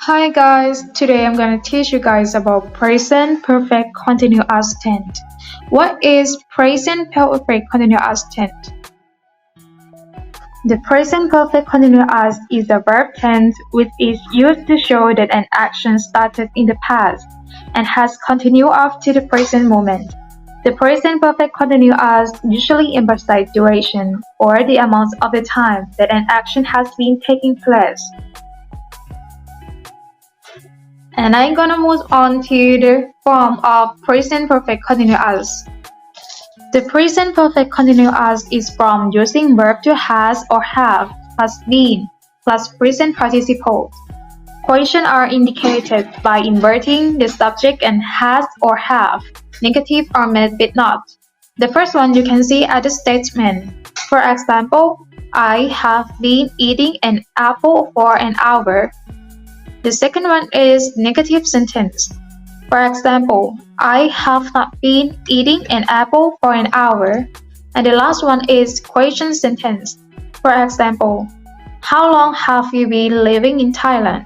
Hi guys, today I'm gonna teach you guys about present perfect continuous tense. What is present perfect continuous tense? The present perfect continuous is a verb tense which is used to show that an action started in the past and has continued up to the present moment. The present perfect continuous usually emphasizes duration or the amount of the time that an action has been taking place. And I'm gonna move on to the form of present perfect continuous. The present perfect continuous is formed using verb to has or have plus been plus present participle. Questions are indicated by inverting the subject and has or have, negative or met with not. The first one you can see at the statement. For example, I have been eating an apple for an hour. The second one is negative sentence. For example, I have not been eating an apple for an hour. And the last one is question sentence. For example, how long have you been living in Thailand?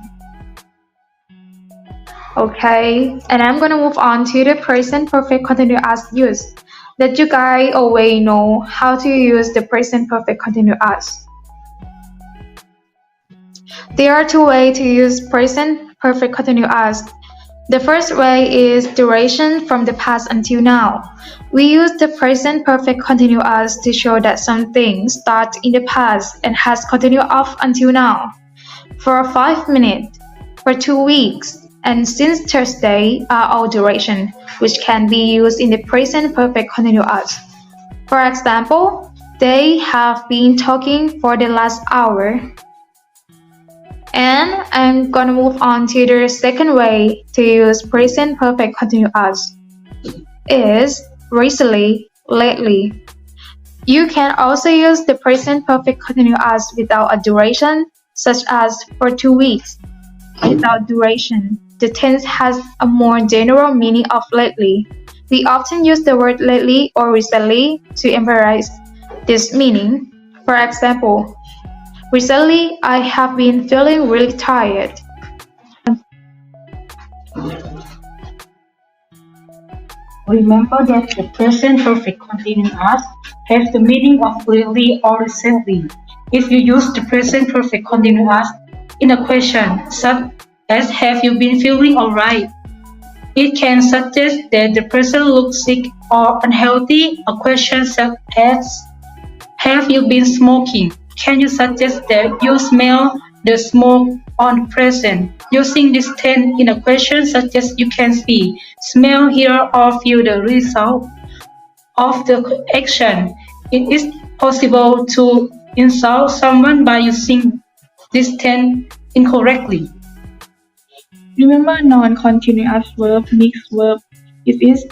Okay, and I'm gonna move on to the present perfect continuous use. That you guys always know how to use the present perfect continuous. There are two ways to use present perfect continuous. The first way is duration from the past until now. We use the present perfect continuous to show that something started in the past and has continued up until now. For 5 minutes, for 2 weeks, and since Thursday are all duration, which can be used in the present perfect continuous. For example, they have been talking for the last hour. And I'm gonna move on to the second way to use present perfect continuous is recently, lately. You can also use the present perfect continuous without a duration, such as for 2 weeks. Without duration, the tense has a more general meaning of lately. We often use the word lately or recently to emphasize this meaning. For example, recently, I have been feeling really tired. Remember that the present perfect continuous has the meaning of lately or recently. If you use the present perfect continuous in a question such as have you been feeling alright, it can suggest that the person looks sick or unhealthy. A question such as have you been smoking? Can you suggest that you smell the smoke on present? Using this tense in a question such as you can see, smell, hear, or feel the result of the action. It is possible to insult someone by using this tense incorrectly. Remember non-continuous verb, mixed verb. It is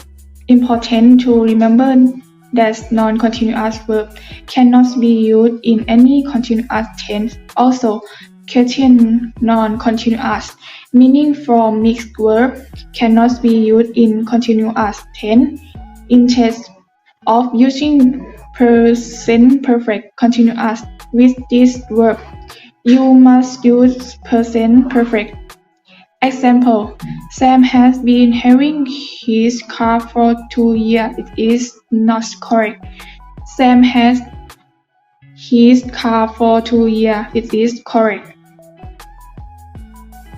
important to remember that non-continuous verb cannot be used in any continuous tense. Also, question non-continuous, meaning from mixed verb, cannot be used in continuous tense. Instead of using present perfect continuous with this verb, you must use present perfect. Example, Sam has been having his car for 2 years. It is not correct. Sam has his car for 2 years. It is correct.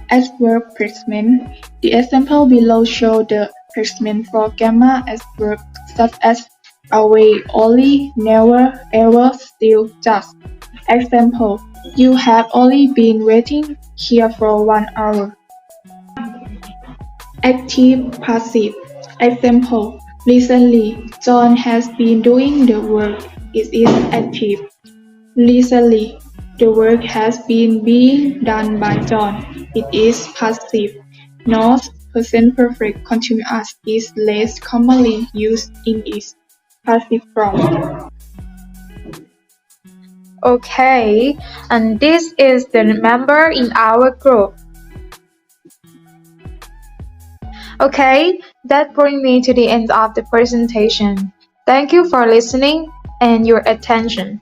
As verb placement, the example below show the placement for gamma as verbs such as away, only, never, ever, still, just. Example, you have only been waiting here for 1 hour. Active passive. Example, recently, John has been doing the work. It is active. Recently, the work has been being done by John. It is passive. Note, present perfect continuous is less commonly used in its passive form. Okay, and this is the member in our group. Okay, that brings me to the end of the presentation. Thank you for listening and your attention.